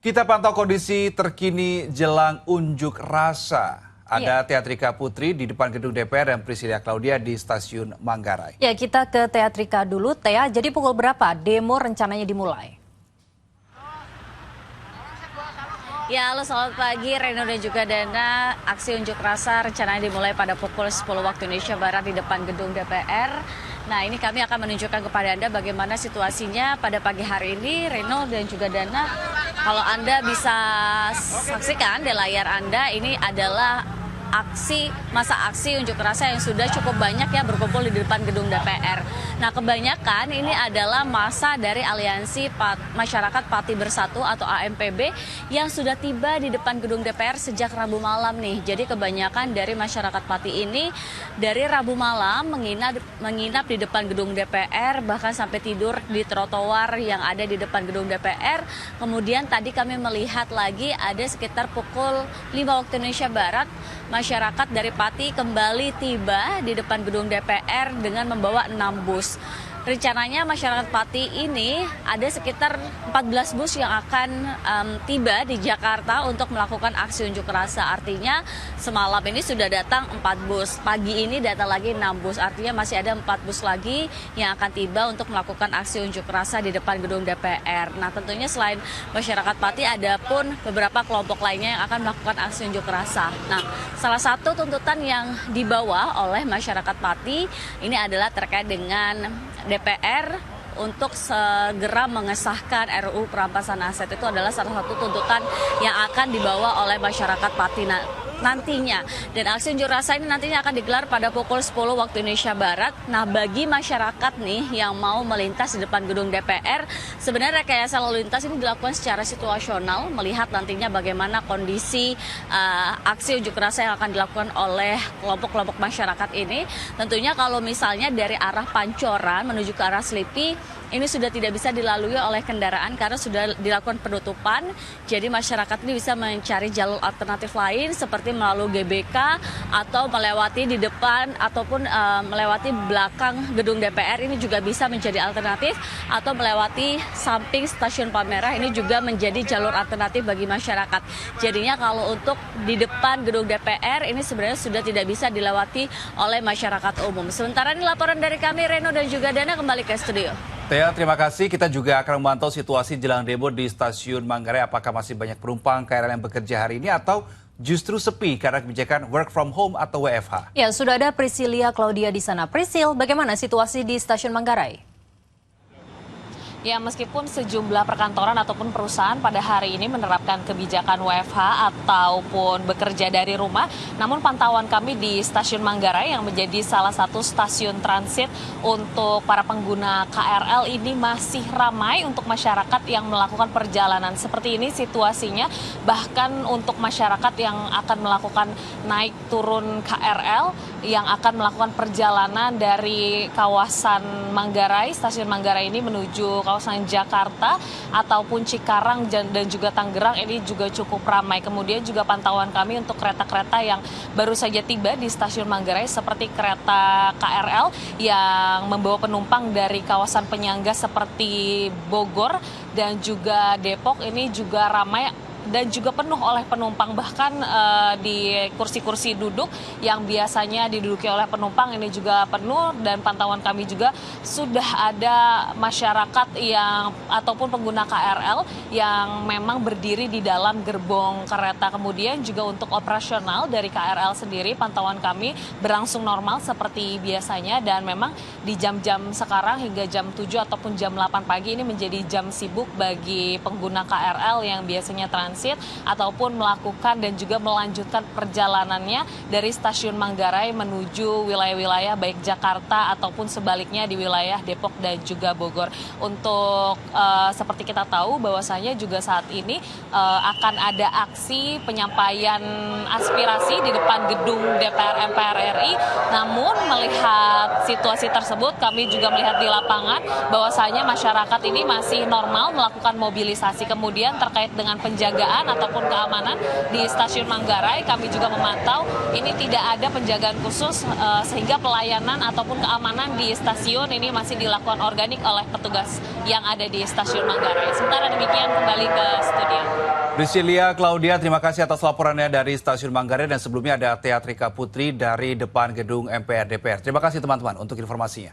Kita pantau kondisi terkini jelang unjuk rasa. Ada Teatrika Putri di depan gedung DPR dan Priscilia Claudia di stasiun Manggarai. Ya, kita ke Teatrika dulu. Tea, jadi pukul berapa demo rencananya dimulai? Ya, halo selamat pagi Reno dan juga Dana. Aksi unjuk rasa rencananya dimulai pada pukul 10 waktu Indonesia Barat di depan gedung DPR. Nah, ini kami akan menunjukkan kepada Anda bagaimana situasinya pada pagi hari ini, Reno dan juga Dana. Kalau Anda bisa saksikan di layar Anda, ini adalah masa aksi unjuk rasa yang sudah cukup banyak ya berkumpul di depan gedung DPR. Nah, kebanyakan ini adalah masa dari Aliansi Masyarakat Pati Bersatu atau AMPB yang sudah tiba di depan gedung DPR sejak Rabu malam nih. Jadi kebanyakan dari masyarakat Pati ini dari Rabu malam menginap di depan gedung DPR, bahkan sampai tidur di trotoar yang ada di depan gedung DPR. Kemudian tadi kami melihat lagi ada sekitar pukul 5 waktu Indonesia Barat, masyarakat dari Pati kembali tiba di depan gedung DPR dengan membawa 6 bus. Rencananya masyarakat Pati ini ada sekitar 14 bus yang akan tiba di Jakarta untuk melakukan aksi unjuk rasa. Artinya semalam ini sudah datang 4 bus, pagi ini datang lagi 6 bus. Artinya masih ada 4 bus lagi yang akan tiba untuk melakukan aksi unjuk rasa di depan gedung DPR. Nah, tentunya selain masyarakat Pati ada pun beberapa kelompok lainnya yang akan melakukan aksi unjuk rasa. Nah, salah satu tuntutan yang dibawa oleh masyarakat Pati ini adalah terkait dengan DPR untuk segera mengesahkan RUU perampasan aset. Itu adalah salah satu tuntutan yang akan dibawa oleh masyarakat Pati nantinya. Dan aksi unjuk rasa ini nantinya akan digelar pada pukul 10 waktu Indonesia Barat. Nah, bagi masyarakat nih yang mau melintas di depan gedung DPR, sebenarnya rekayasa lalu lintas ini dilakukan secara situasional, melihat nantinya bagaimana kondisi aksi unjuk rasa yang akan dilakukan oleh kelompok-kelompok masyarakat ini. Tentunya kalau misalnya dari arah Pancoran menuju ke arah Selipi, ini sudah tidak bisa dilalui oleh kendaraan karena sudah dilakukan penutupan. Jadi masyarakat ini bisa mencari jalur alternatif lain seperti melalui GBK atau melewati di depan ataupun melewati belakang gedung DPR, ini juga bisa menjadi alternatif, atau melewati samping stasiun Palmerah, ini juga menjadi jalur alternatif bagi masyarakat. Jadinya kalau untuk di depan gedung DPR ini sebenarnya sudah tidak bisa dilewati oleh masyarakat umum. Sementara ini laporan dari kami, Reno dan juga Dana, kembali ke studio. Tea, terima kasih. Kita juga akan memantau situasi jelang demo di stasiun Manggarai. Apakah masih banyak penumpang KRL yang bekerja hari ini atau justru sepi karena kebijakan work from home atau WFH? Ya, sudah ada Priscilia Claudia di sana. Prisil, bagaimana situasi di stasiun Manggarai? Ya, meskipun sejumlah perkantoran ataupun perusahaan pada hari ini menerapkan kebijakan WFH ataupun bekerja dari rumah, namun pantauan kami di stasiun Manggarai yang menjadi salah satu stasiun transit untuk para pengguna KRL ini masih ramai untuk masyarakat yang melakukan perjalanan. Seperti ini situasinya, bahkan untuk masyarakat yang akan melakukan naik turun KRL yang akan melakukan perjalanan dari kawasan Manggarai, stasiun Manggarai ini menuju kawasan Jakarta ataupun Cikarang dan juga Tangerang, ini juga cukup ramai. Kemudian juga pantauan kami untuk kereta-kereta yang baru saja tiba di stasiun Manggarai seperti kereta KRL yang membawa penumpang dari kawasan penyangga seperti Bogor dan juga Depok, ini juga ramai dan juga penuh oleh penumpang. Bahkan di kursi-kursi duduk yang biasanya diduduki oleh penumpang ini juga penuh, dan pantauan kami juga sudah ada masyarakat yang ataupun pengguna KRL yang memang berdiri di dalam gerbong kereta. Kemudian juga untuk operasional dari KRL sendiri pantauan kami berlangsung normal seperti biasanya, dan memang di jam-jam sekarang hingga jam 7 ataupun jam 8 pagi ini menjadi jam sibuk bagi pengguna KRL yang biasanya transit ataupun melakukan dan juga melanjutkan perjalanannya dari stasiun Manggarai menuju wilayah-wilayah baik Jakarta ataupun sebaliknya di wilayah Depok dan juga Bogor. Untuk seperti kita tahu bahwasanya juga saat ini akan ada aksi penyampaian aspirasi di depan gedung DPR MPR RI. Namun melihat situasi tersebut, kami juga melihat di lapangan bahwasanya masyarakat ini masih normal melakukan mobilisasi. Kemudian terkait dengan penjagaan penjagaan ataupun keamanan di Stasiun Manggarai. Kami juga memantau ini tidak ada penjagaan khusus sehingga pelayanan ataupun keamanan di stasiun ini masih dilakukan organik oleh petugas yang ada di Stasiun Manggarai. Sementara demikian kembali ke studio. Priscilia Claudia, terima kasih atas laporannya dari Stasiun Manggarai dan sebelumnya ada Teatrika Putri dari depan gedung MPR DPR. Terima kasih teman-teman untuk informasinya.